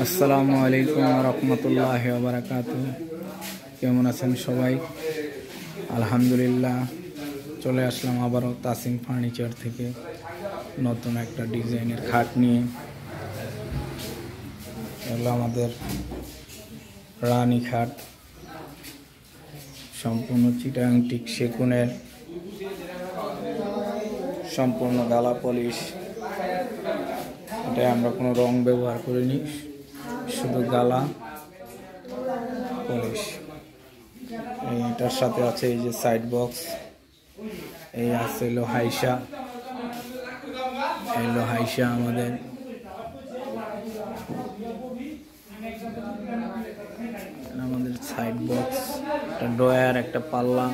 আসসালামু আলাইকুম ওয়া রাহমাতুল্লাহি ওয়া বারাকাতুহু। কেমন আছেন সবাই? আলহামদুলিল্লাহ, চলে আসলাম আবারও তাসিম ফার্নিচার থেকে নতুন একটা ডিজাইনের খাট নিয়ে। এগুলো আমাদের রানী খাট, সম্পূর্ণ চিটাং টিক সেগুনের, সম্পূর্ণ গালা পলিশ। এটা আমরা কোনো রং ব্যবহার করিনি, শুধু গালা পলিশ। এটার সাথে আছে এই যে সাইড বক্স, এই আছে হাইসা, হাইসা আমাদের। আমাদের সাইড বক্স, একটা ড্রয়ার, একটা পাল্লা।